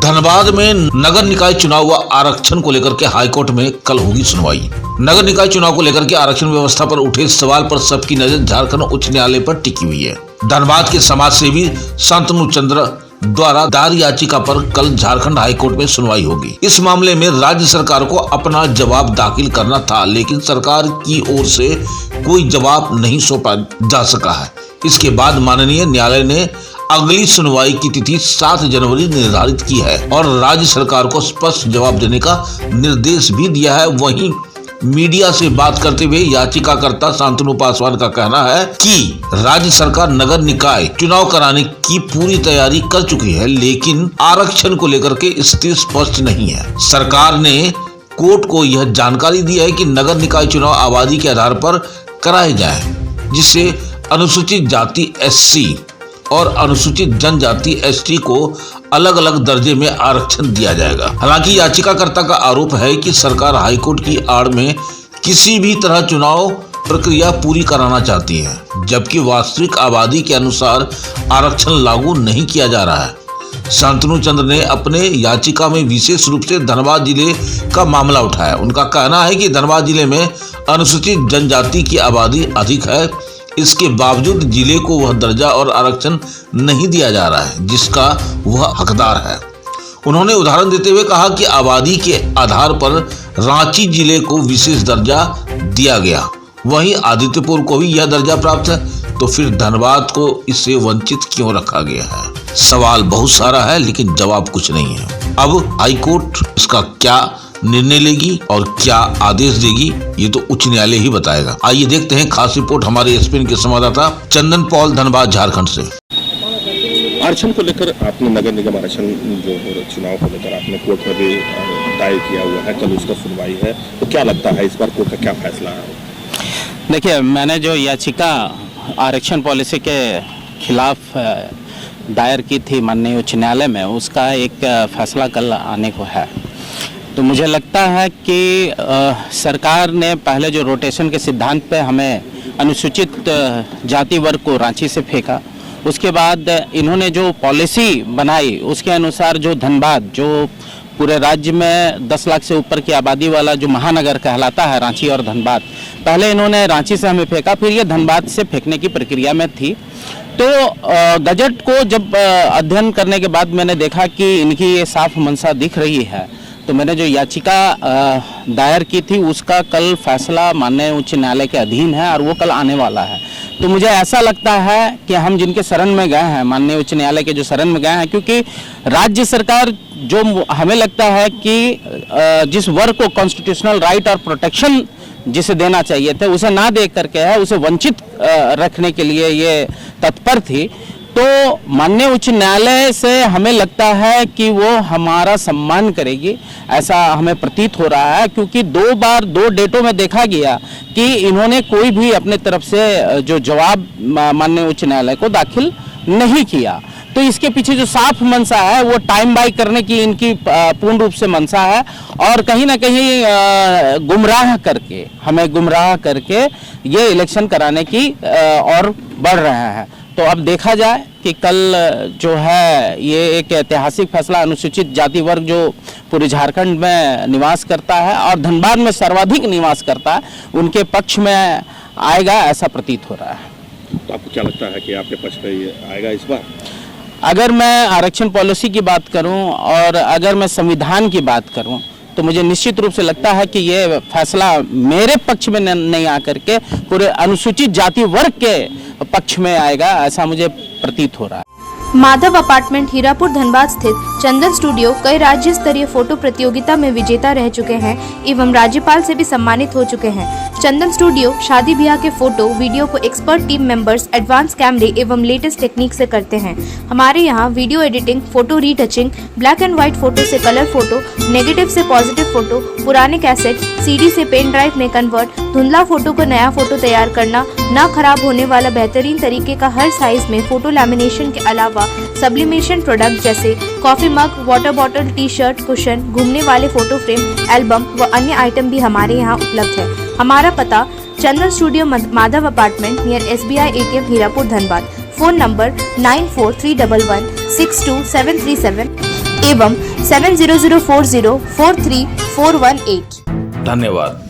धनबाद में नगर निकाय चुनाव व आरक्षण को लेकर के हाईकोर्ट में कल होगी सुनवाई। नगर निकाय चुनाव को लेकर के आरक्षण व्यवस्था पर उठे सवाल पर सबकी नजर झारखंड उच्च न्यायालय पर टिकी हुई है। धनबाद के समाज सेवी शांतनु चंद्र द्वारा दायर याचिका पर कल झारखंड हाईकोर्ट में सुनवाई होगी। इस मामले में राज्य सरकार को अपना जवाब दाखिल करना था, लेकिन सरकार की ओर से कोई जवाब नहीं सौंपा जा सका है। इसके बाद माननीय न्यायालय ने अगली सुनवाई की तिथि 7 जनवरी निर्धारित की है और राज्य सरकार को स्पष्ट जवाब देने का निर्देश भी दिया है। वहीं मीडिया से बात करते हुए याचिकाकर्ता शांतनु पासवान का कहना है कि राज्य सरकार नगर निकाय चुनाव कराने की पूरी तैयारी कर चुकी है, लेकिन आरक्षण को लेकर के स्थिति स्पष्ट नहीं है। सरकार ने कोर्ट को यह जानकारी दी है कि नगर निकाय चुनाव आबादी के आधार पर कराए जाए, जिससे अनुसूचित जाति SC और अनुसूचित जनजाति ST को अलग अलग दर्जे में आरक्षण दिया जाएगा। हालांकि याचिकाकर्ता का आरोप है कि सरकार हाईकोर्ट की आड़ में किसी भी तरह चुनाव प्रक्रिया पूरी कराना चाहती है, जबकि वास्तविक आबादी के अनुसार आरक्षण लागू नहीं किया जा रहा है। शांतनु चंद्र ने अपने याचिका में विशेष रूप से धनबाद जिले का मामला उठाया। उनका कहना है कि धनबाद जिले में अनुसूचित जनजाति की आबादी अधिक है, इसके बावजूद जिले को वह दर्जा और आरक्षण नहीं दिया जा रहा है जिसका वह हकदार है। उन्होंने उदाहरण देते हुए कहा कि आबादी के आधार पर रांची जिले को विशेष दर्जा दिया गया, वहीं आदित्यपुर को भी यह दर्जा प्राप्त है, तो फिर धनबाद को इससे वंचित क्यों रखा गया है। सवाल बहुत सारा है, लेकिन जवाब कुछ नहीं है। अब हाईकोर्ट इसका क्या निर्णय लेगी और क्या आदेश देगी, ये तो उच्च न्यायालय ही बताएगा। आइए देखते हैं खास रिपोर्ट हमारे एसपीएन के संवाददाता चंदन पॉल धनबाद झारखंड से। आरक्षण को लेकर आपने नगर निगम आरक्षण जो चुनाव को लेकर आपने कोर्ट में भी दायर किया हुआ है, कल उसका सुनवाई है, तो क्या लगता है इस बार कोर्ट का क्या फैसला है? देखिए, मैंने जो याचिका आरक्षण पॉलिसी के खिलाफ दायर की थी माननीय उच्च न्यायालय में, उसका एक फैसला कल आने को है। तो मुझे लगता है कि सरकार ने पहले जो रोटेशन के सिद्धांत पे हमें अनुसूचित जाति वर्ग को रांची से फेंका, उसके बाद इन्होंने जो पॉलिसी बनाई उसके अनुसार जो धनबाद, जो पूरे राज्य में 10 लाख से ऊपर की आबादी वाला जो महानगर कहलाता है रांची और धनबाद, पहले इन्होंने रांची से हमें फेंका, फिर ये धनबाद से फेंकने की प्रक्रिया में थी। तो गजट को जब अध्ययन करने के बाद मैंने देखा कि इनकी ये साफ मंशा दिख रही है, तो मैंने जो याचिका दायर की थी उसका कल फैसला माननीय उच्च न्यायालय के अधीन है और वो कल आने वाला है। तो मुझे ऐसा लगता है कि हम जिनके शरण में गए हैं, माननीय उच्च न्यायालय के जो शरण में गए हैं, क्योंकि राज्य सरकार जो हमें लगता है कि जिस वर्ग को कॉन्स्टिट्यूशनल राइट और प्रोटेक्शन जिसे देना चाहिए थे उसे ना दे करके है, उसे वंचित रखने के लिए ये तत्पर थी। तो माननीय उच्च न्यायालय से हमें लगता है कि वो हमारा सम्मान करेगी, ऐसा हमें प्रतीत हो रहा है, क्योंकि 2 बार 2 डेटों में देखा गया कि इन्होंने कोई भी अपने तरफ से जो जवाब माननीय उच्च न्यायालय को दाखिल नहीं किया। तो इसके पीछे जो साफ मंशा है वो टाइम बाई करने की इनकी पूर्ण रूप से मंशा है और कहीं ना कहीं गुमराह करके, हमें गुमराह करके ये इलेक्शन कराने की और बढ़ रहा है। तो अब देखा जाए कि कल जो है ये एक ऐतिहासिक फैसला अनुसूचित जाति वर्ग जो पूरे झारखंड में निवास करता है और धनबाद में सर्वाधिक निवास करता है, उनके पक्ष में आएगा, ऐसा प्रतीत हो रहा है। तो आपको क्या लगता है कि आपके पक्ष पे ये आएगा इस बार? अगर मैं आरक्षण पॉलिसी की बात करूं और अगर मैं संविधान की बात करूं, तो मुझे निश्चित रूप से लगता है कि ये फैसला मेरे पक्ष में नहीं आकर के पूरे अनुसूचित जाति वर्ग के पक्ष में आएगा, ऐसा मुझे प्रतीत हो रहा है। माधव अपार्टमेंट हीरापुर धनबाद स्थित चंदन स्टूडियो कई राज्य स्तरीय फोटो प्रतियोगिता में विजेता रह चुके हैं एवं राज्यपाल से भी सम्मानित हो चुके हैं। चंदन स्टूडियो शादी ब्याह के फोटो वीडियो को एक्सपर्ट टीम मेंबर्स एडवांस कैमरे एवं लेटेस्ट टेक्निक से करते हैं। हमारे यहाँ video editing, photo retouching, black and white photo से कलर फोटो, नेगेटिव से पॉजिटिव फोटो, पुराने कैसेट CD से पेन ड्राइव में कन्वर्ट, धुंधला फोटो को नया फोटो तैयार करना, न खराब होने वाला बेहतरीन तरीके का हर साइज में फोटो लैमिनेशन के अलावा सब्लिमेशन प्रोडक्ट जैसे coffee mug, water bottle, T shirt, cushion, घूमने वाले फोटो फ्रेम, एल्बम व अन्य आइटम भी हमारे यहाँ उपलब्ध है। हमारा पता Chandan studio Madhav apartment near SBI ATM Hirapur Dhanbad. Phone number 9431162737 एवं 7004043418। धन्यवाद।